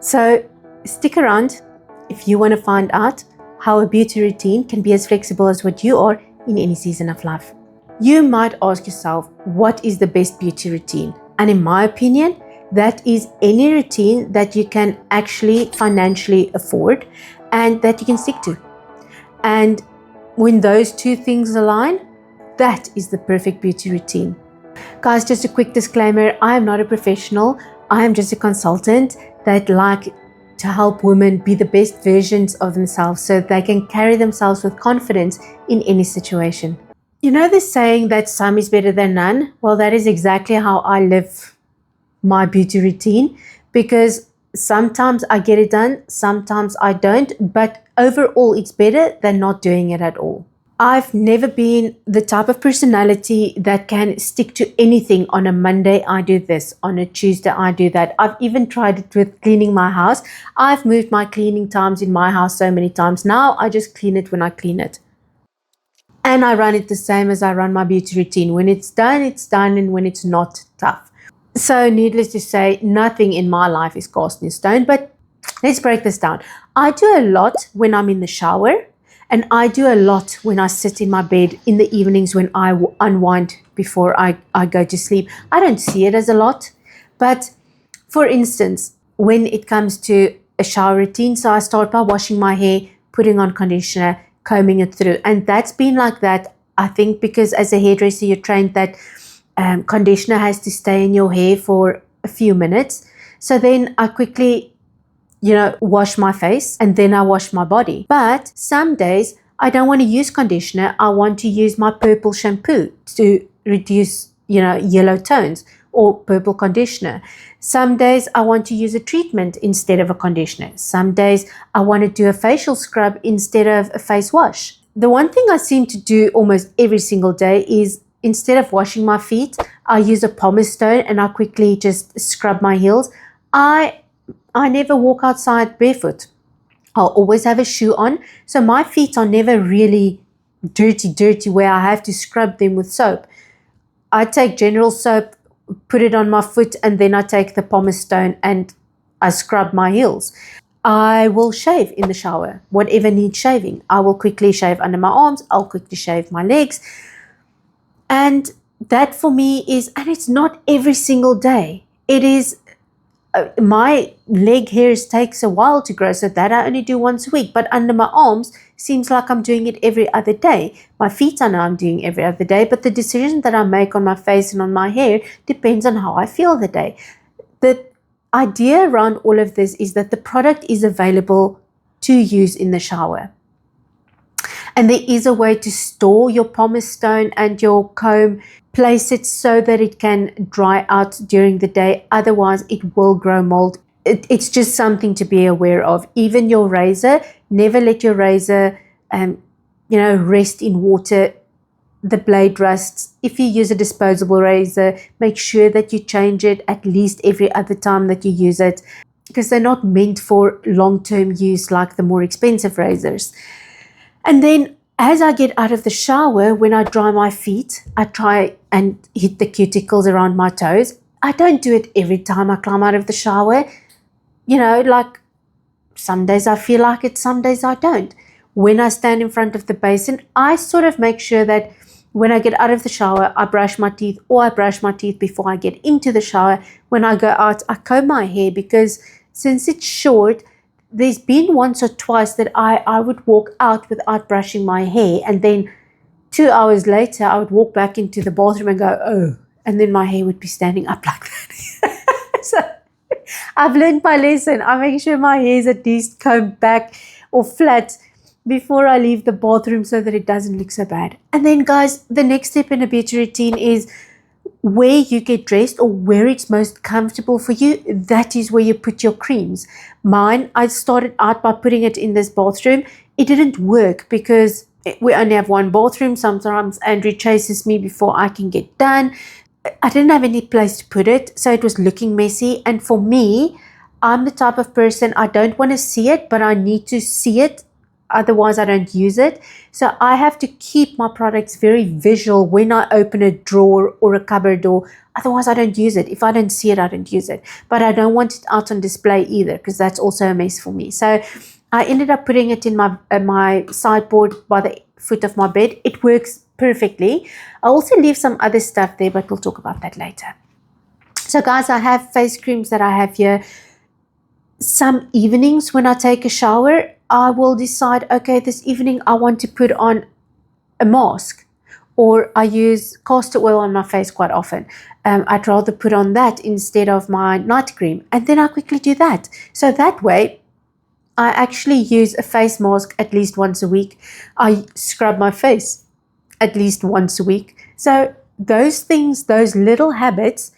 So stick around if you want to find out how a beauty routine can be as flexible as what you are in any season of life. You might ask yourself, what is the best beauty routine? And in my opinion, that is any routine that you can actually financially afford and that you can stick to. And when those two things align, that is the perfect beauty routine. Guys, just a quick disclaimer, I am not a professional. I am just a consultant that like to help women be the best versions of themselves so they can carry themselves with confidence in any situation. You know the saying that some is better than none? Well, that is exactly how I live my beauty routine, because sometimes I get it done, sometimes I don't, but overall it's better than not doing it at all. I've never been the type of personality that can stick to anything. On a Monday, I do this. On a Tuesday, I do that. I've even tried it with cleaning my house. I've moved my cleaning times in my house so many times. Now I just clean it when I clean it. And I run it the same as I run my beauty routine. When it's done, and when it's not, tough. So needless to say, nothing in my life is cast in stone, but let's break this down. I do a lot when I'm in the shower. And I do a lot when I sit in my bed in the evenings when I unwind before I go to sleep. I don't see it as a lot. But for instance, when it comes to a shower routine, so I start by washing my hair, putting on conditioner, combing it through. And that's been like that, I think, because as a hairdresser, you're trained that conditioner has to stay in your hair for a few minutes. So then I quickly wash my face and then I wash my body. But some days I don't want to use conditioner. I want to use my purple shampoo to reduce, yellow tones, or purple conditioner. Some days I want to use a treatment instead of a conditioner. Some days I want to do a facial scrub instead of a face wash. The one thing I seem to do almost every single day is, instead of washing my feet, I use a pumice stone and I quickly just scrub my heels. I never walk outside barefoot. I'll always have a shoe on. So my feet are never really dirty where I have to scrub them with soap. I take general soap, put it on my foot, and then I take the pumice stone and I scrub my heels. I will shave in the shower, whatever needs shaving. I will quickly shave under my arms. I'll quickly shave my legs. And that for me is, and it's not every single day. It is, my leg hairs takes a while to grow, so that I only do once a week. But under my arms, seems like I'm doing it every other day. My feet, I know I'm doing every other day, but the decision that I make on my face and on my hair depends on how I feel the day. The idea around all of this is that the product is available to use in the shower. And there is a way to store your pumice stone and your comb. Place it so that it can dry out during the day. Otherwise, it will grow mold. It's just something to be aware of. Even your razor, never let your razor, rest in water. The blade rusts. If you use a disposable razor, make sure that you change it at least every other time that you use it, because they're not meant for long-term use like the more expensive razors. And then as I get out of the shower, when I dry my feet, I try and hit the cuticles around my toes. I don't do it every time I climb out of the shower. Like some days I feel like it, some days I don't. When I stand in front of the basin, I sort of make sure that when I get out of the shower, I brush my teeth, or I brush my teeth before I get into the shower. When I go out, I comb my hair, because since it's short, there's been once or twice that I would walk out without brushing my hair, and then 2 hours later I would walk back into the bathroom and go, oh, and then my hair would be standing up like that. So I've learned my lesson. I make sure my hair is at least combed back or flat before I leave the bathroom so that it doesn't look so bad. And then guys, the next step in a beauty routine is where you get dressed or where it's most comfortable for you. That is where you put your creams. Mine, I started out by putting it in this bathroom. It didn't work because we only have one bathroom. Sometimes Andrew chases me before I can get done. I didn't have any place to put it, so it was looking messy. And for me, I'm the type of person, I don't want to see it, but I need to see it otherwise I don't use it. So I have to keep my products very visual when I open a drawer or a cupboard door. Otherwise I don't use it. If I don't see it, I don't use it. But I don't want it out on display either, because that's also a mess for me. So I ended up putting it in my sideboard by the foot of my bed. It works perfectly. I also leave some other stuff there, but we'll talk about that later. So guys, I have face creams that I have here. Some evenings when I take a shower, I will decide, okay, this evening I want to put on a mask, or I use castor oil on my face quite often. I'd rather put on that instead of my night cream, and then I quickly do that. So that way, I actually use a face mask at least once a week. I scrub my face at least once a week. So those things, those little habits,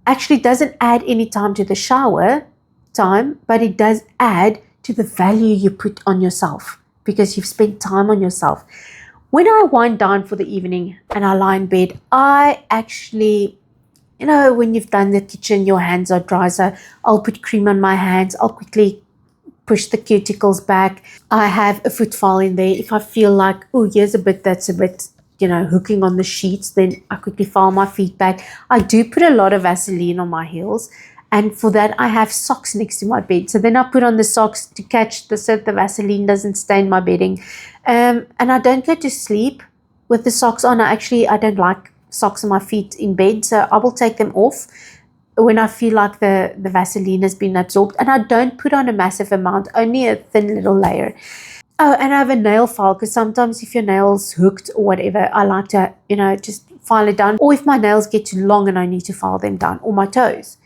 actually doesn't add any time to the shower time, but it does add to the value you put on yourself, because you've spent time on yourself. When I wind down for the evening and I lie in bed, I actually, when you've done the kitchen, your hands are dry, so I'll put cream on my hands. I'll quickly push the cuticles back. I have a foot file in there. If I feel like, oh, here's a bit that's a bit, hooking on the sheets, then I quickly file my feet back. I do put a lot of Vaseline on my heels, and for that I have socks next to my bed. So then I put on the socks to catch so the Vaseline doesn't stain my bedding. And I don't go to sleep with the socks on. I don't like socks on my feet in bed, so I will take them off when I feel like the Vaseline has been absorbed. And I don't put on a massive amount, only a thin little layer. Oh, and I have a nail file, because sometimes if your nail's hooked or whatever, I like to, just file it down. Or if my nails get too long and I need to file them down, or my toes.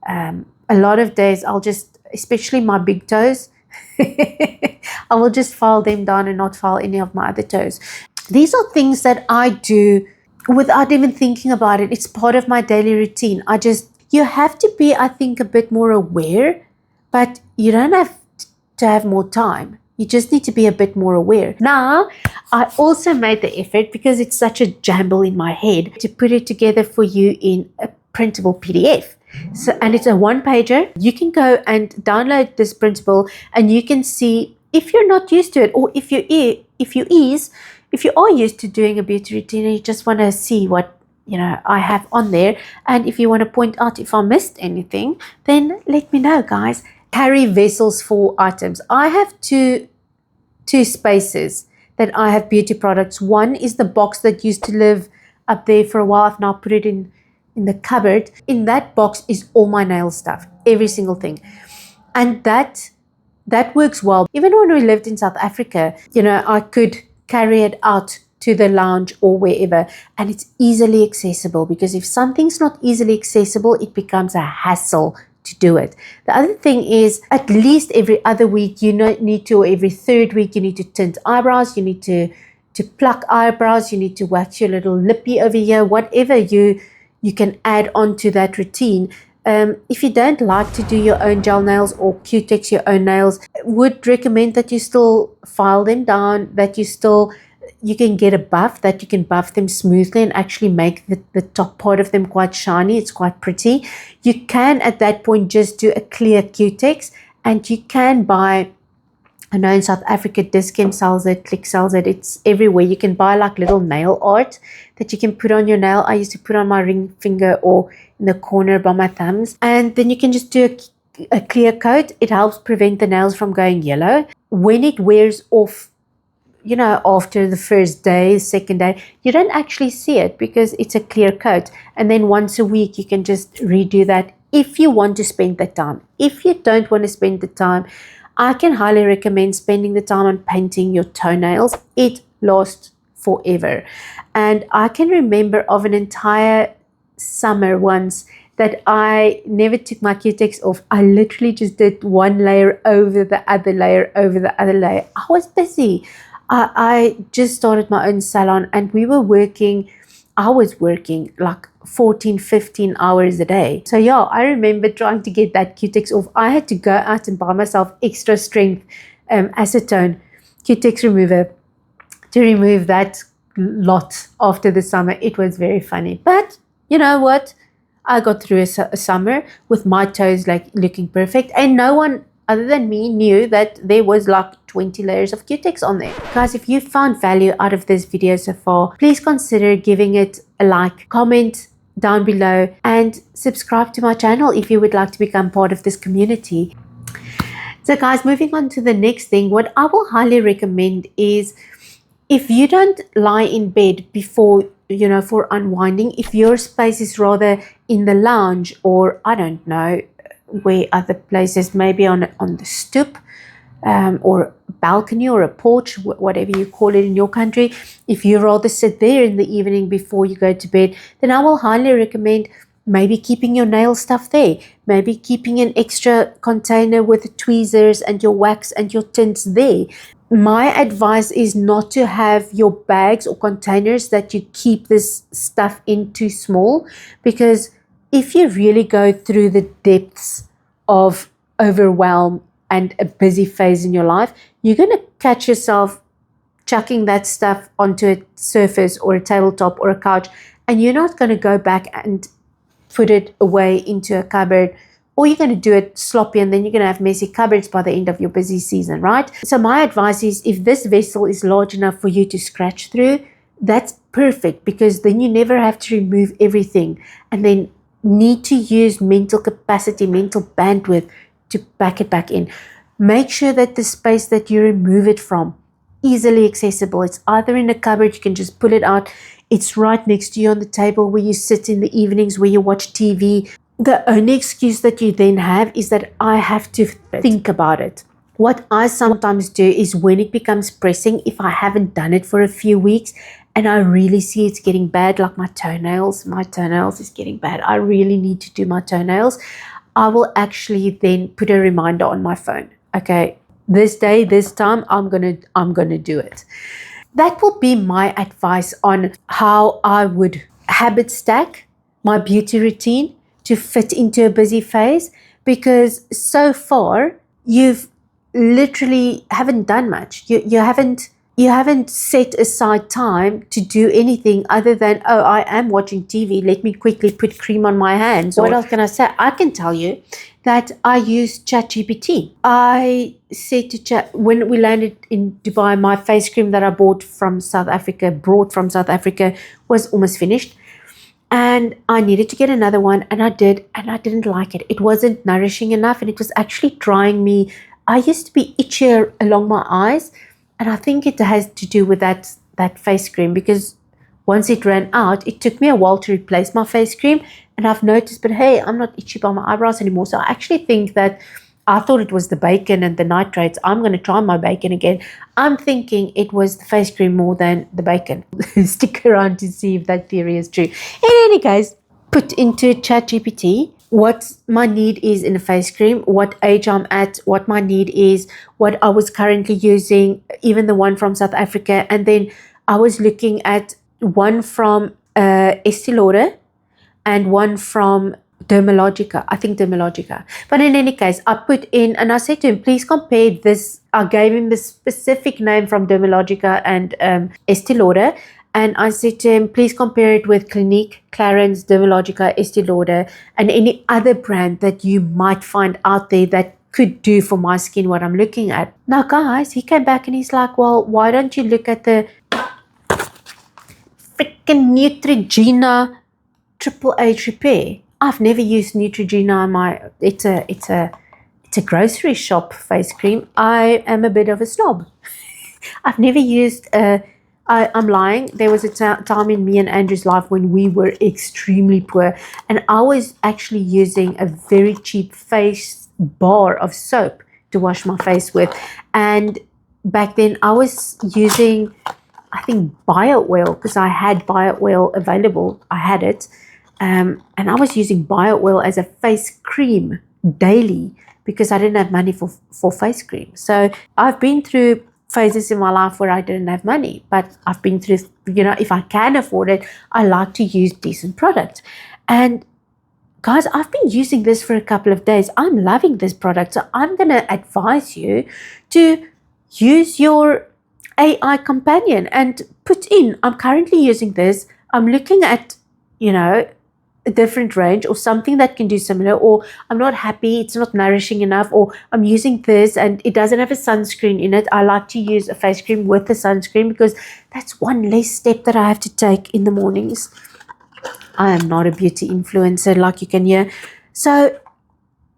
A lot of days I'll just, especially my big toes, I will just file them down and not file any of my other toes. These are things that I do without even thinking about it. It's part of my daily routine. You have to be, I think, a bit more aware, but you don't have to have more time. You just need to be a bit more aware. Now, I also made the effort, because it's such a jumble in my head, to put it together for you in a printable PDF. So, and it's a one-pager. You can go and download this printable, and you can see if you're not used to it, or if you are used to doing a beauty routine and you just want to see what I have on there, and if you want to point out if I missed anything, then let me know, guys. Carry vessels for items. I have two spaces that I have beauty products. One is the box that used to live up there for a while. I've now put it in the cupboard. In that box is all my nail stuff, every single thing, and that works well. Even when we lived in South Africa, I could carry it out to the lounge or wherever, and it's easily accessible, because if something's not easily accessible, it becomes a hassle to do it. The other thing is, at least every other week, or every third week, you need to tint eyebrows, you need to pluck eyebrows, you need to wax your little lippy over here, whatever you can add on to that routine. If you don't like to do your own gel nails or cutex your own nails, would recommend that you still file them down, that you can get a buff, that you can buff them smoothly and actually make the top part of them quite shiny. It's quite pretty. You can at that point just do a clear cutex, and you can buy, I know in South Africa, Dis-Chem sells it, Click sells it, it's everywhere. You can buy like little nail art that you can put on your nail. I used to put on my ring finger or in the corner by my thumbs. And then you can just do a clear coat. It helps prevent the nails from going yellow. When it wears off, after the first day, second day, you don't actually see it because it's a clear coat. And then once a week, you can just redo that if you want to spend the time. If you don't want to spend the time, I can highly recommend spending the time on painting your toenails. It lasts forever. And I can remember of an entire summer once that I never took my cutex off. I literally just did one layer over the other layer over the other layer. I was busy. I just started my own salon, and I was working like 14, 15 hours a day. So yeah, I remember trying to get that cutex off. I had to go out and buy myself extra strength acetone cutex remover to remove that lot after the summer. It was very funny. But you know what? I got through a summer with my toes like looking perfect, and no one other than me knew that there was like 20 layers of cutex on there. Guys, if you found value out of this video so far, please consider giving it a like, comment down below, and subscribe to my channel if you would like to become part of this community. So guys, moving on to the next thing, what I will highly recommend is, if you don't lie in bed before, for unwinding, if your space is rather in the lounge, or I don't know where other places, maybe on the stoop, or a balcony or a porch, whatever you call it in your country, if you rather sit there in the evening before you go to bed, then I will highly recommend maybe keeping your nail stuff there, maybe keeping an extra container with tweezers and your wax and your tints there. My advice is not to have your bags or containers that you keep this stuff in too small, because if you really go through the depths of overwhelm and a busy phase in your life, you're going to catch yourself chucking that stuff onto a surface or a tabletop or a couch, and you're not going to go back and put it away into a cupboard, or you're going to do it sloppy, and then you're going to have messy cupboards by the end of your busy season, right? So my advice is, if this vessel is large enough for you to scratch through, that's perfect, because then you never have to remove everything and then need to use mental capacity, mental bandwidth to pack it back in. Make sure that the space that you remove it from, easily accessible. It's either in a cupboard, you can just pull it out. It's right next to you on the table where you sit in the evenings, where you watch TV. The only excuse that you then have is that I have to think about it. What I sometimes do is, when it becomes pressing, if I haven't done it for a few weeks and I really see it's getting bad, like my toenails is getting bad, I really need to do my toenails, I will actually then put a reminder on my phone. Okay, this day, this time, I'm gonna do it. That will be my advice on how I would habit stack my beauty routine to fit into a busy phase, because so far you've literally haven't done much. You haven't set aside time to do anything other than, oh, I am watching TV, let me quickly put cream on my hands. What else can I say? I can tell you that I use ChatGPT. I said to Chat, when we landed in Dubai, my face cream that I brought from South Africa was almost finished. And I needed to get another one, and I did, and I didn't like it. It wasn't nourishing enough, and it was actually drying me. I used to be itchier along my eyes, and I think it has to do with that face cream, because once it ran out, it took me a while to replace my face cream, and I've noticed, but hey, I'm not itchy by my eyebrows anymore. So I actually think that, I thought it was the bacon and the nitrates. I'm going to try my bacon again. I'm thinking it was the face cream more than the bacon. Stick around to see if that theory is true. In any case, put into ChatGPT what my need is in a face cream, what age I'm at, what my need is, what I was currently using, even the one from South Africa. And then I was looking at one from Estee Lauder and one from Dermalogica, I think Dermalogica. But in any case, I put in, and I said to him, please compare this. I gave him the specific name from Dermalogica and Estee Lauder. And I said to him, please compare it with Clinique, Clarins, Dermalogica, Estee Lauder, and any other brand that you might find out there that could do for my skin what I'm looking at. Now, guys, he came back and he's like, well, why don't you look at the freaking Neutrogena Triple H Repair? I've never used Neutrogena in my, it's a grocery shop face cream. I am a bit of a snob. I've never used I'm lying. There was a time in me and Andrew's life when we were extremely poor, and I was actually using a very cheap face bar of soap to wash my face with. And back then I was using, I think, bio oil, because I had bio oil available. I had it. And I was using bio oil as a face cream daily, because I didn't have money for face cream. So I've been through phases in my life where I didn't have money, but I've been through, if I can afford it, I like to use decent products. And guys, I've been using this for a couple of days. I'm loving this product. So I'm going to advise you to use your AI companion and put in, I'm currently using this. I'm looking at, a different range or something that can do similar, or I'm not happy, it's not nourishing enough, or I'm using this and it doesn't have a sunscreen in it. I like to use a face cream with the sunscreen because that's one less step that I have to take in the mornings. I am not a beauty influencer, like you can hear. So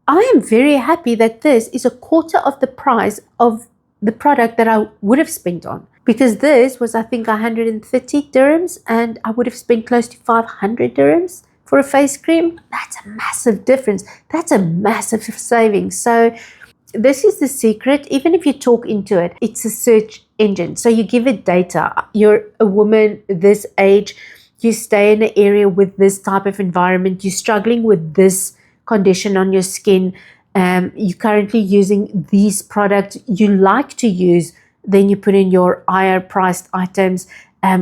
I am very happy that this is a quarter of the price of the product that I would have spent on. Because this was, I think, 130 dirhams and I would have spent close to 500 dirhams for a face cream. That's a massive difference. That's a massive savings. So this is the secret. Even if you talk into it, it's a search engine. So you give it data. You're a woman this age. You stay in an area with this type of environment. You're struggling with this condition on your skin. You're currently using these products you like to use. Then you put in your higher priced items.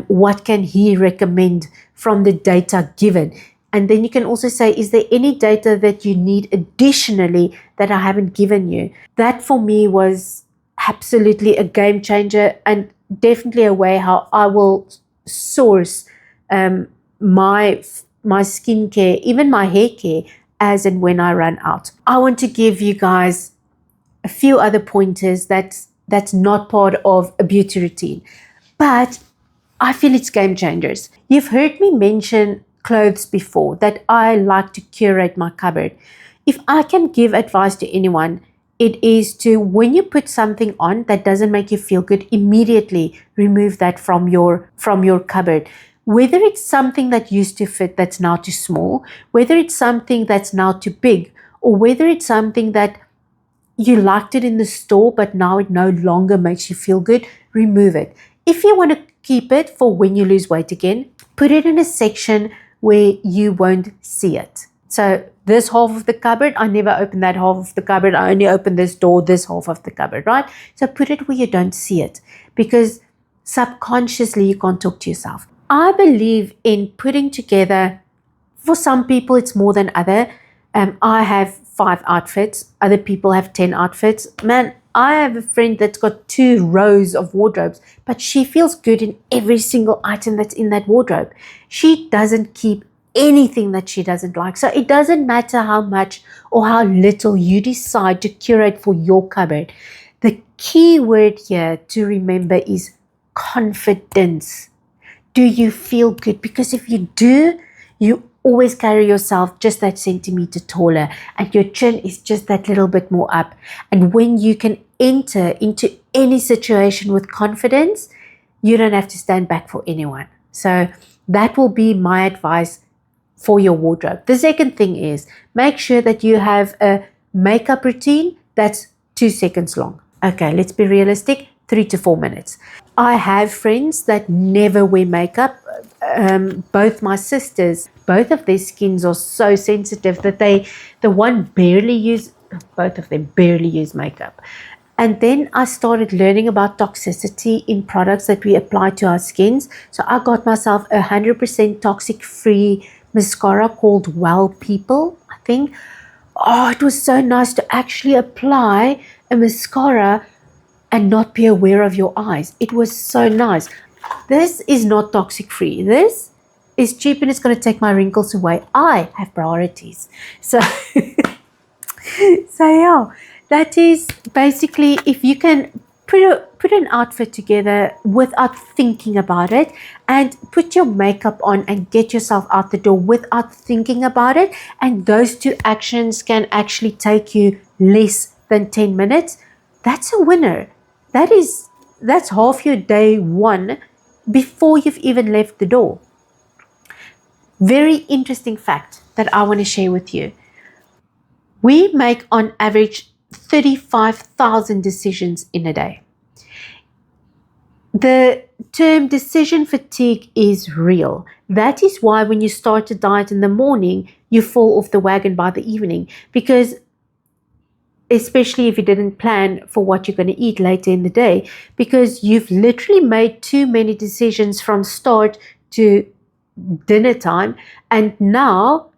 What can he recommend from the data given? And then you can also say, is there any data that you need additionally that I haven't given you? That for me was absolutely a game changer and definitely a way how I will source my skincare, even my hair care, as and when I run out. I want to give you guys a few other pointers that's not part of a beauty routine, but I feel it's game changers. You've heard me mention clothes before, that I like to curate my cupboard. If I can give advice to anyone, it is to, when you put something on that doesn't make you feel good, immediately remove that from your cupboard. Whether it's something that used to fit that's now too small, whether it's something that's now too big, or whether it's something that you liked it in the store but now it no longer makes you feel good, remove it. If you want to keep it for when you lose weight again, put it in a section where you won't see it. So this half of the cupboard, I never open that half of the cupboard. I only open this door, this half of the cupboard, right? So put it where you don't see it, because subconsciously you can't talk to yourself. I believe in putting together, for some people it's more than other. I have 5 outfits. Other people have 10 outfits. Man, I have a friend that's got 2 rows of wardrobes, but she feels good in every single item that's in that wardrobe. She doesn't keep anything that she doesn't like. So it doesn't matter how much or how little you decide to curate for your cupboard. The key word here to remember is confidence. Do you feel good? Because if you do, you always carry yourself just that centimeter taller and your chin is just that little bit more up. And when you can enter into any situation with confidence, you don't have to stand back for anyone. So that will be my advice for your wardrobe. The second thing is, make sure that you have a makeup routine that's 2 seconds long. Okay, let's be realistic, 3 to 4 minutes. I have friends that never wear makeup. Both my sisters, both of their skins are so sensitive that both of them barely use makeup. And then I started learning about toxicity in products that we apply to our skins. So I got myself 100% toxic free mascara called Well People, I think. Oh, it was so nice to actually apply a mascara and not be aware of your eyes. It was so nice. This is not toxic free. This is cheap and it's going to take my wrinkles away. I have priorities. So, yeah, that is basically, if you can put an outfit together without thinking about it, and put your makeup on and get yourself out the door without thinking about it, and those 2 actions can actually take you less than 10 minutes, that's a winner. That's half your day one before you've even left the door. Very interesting fact that I want to share with you. We make on average 35,000 decisions in a day. The term decision fatigue is real. That is why when you start a diet in the morning, you fall off the wagon by the evening, because especially if you didn't plan for what you're going to eat later in the day, because you've literally made too many decisions from start to dinner time, and now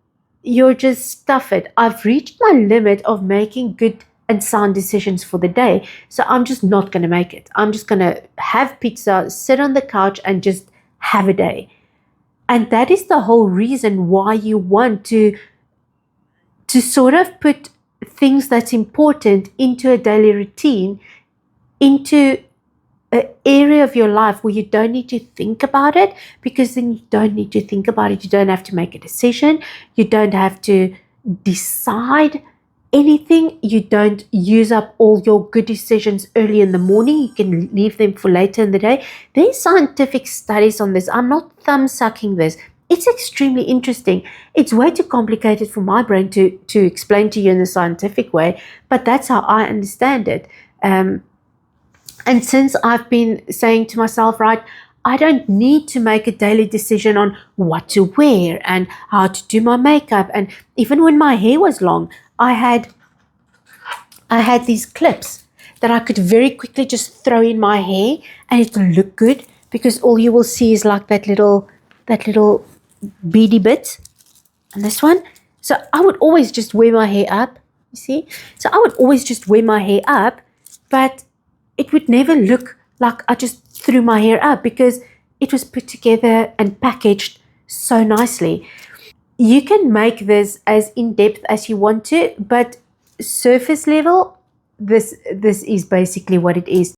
you're just stuffed. I've reached my limit of making good and sound decisions for the day, so I'm just not going to make it. I'm just going to have pizza, sit on the couch and just have a day. And that is the whole reason why you want to sort of put things that's important into a daily routine, into an area of your life where you don't need to think about it, because then you don't need to think about it. You don't have to make a decision. You don't have to decide anything. You don't use up all your good decisions early in the morning. You can leave them for later in the day. There's scientific studies on this. I'm not thumb sucking this. It's extremely interesting. It's way too complicated for my brain to explain to you in a scientific way, but that's how I understand it. And since I've been saying to myself, right, I don't need to make a daily decision on what to wear and how to do my makeup. And even when my hair was long, I had these clips that I could very quickly just throw in my hair and it will look good, because all you will see is like that little beady bit and this one. So I would always just wear my hair up, you see. So I would always just wear my hair up, but it would never look like I just threw my hair up, because it was put together and packaged so nicely. You can make this as in-depth as you want to, but surface level, this is basically what it is.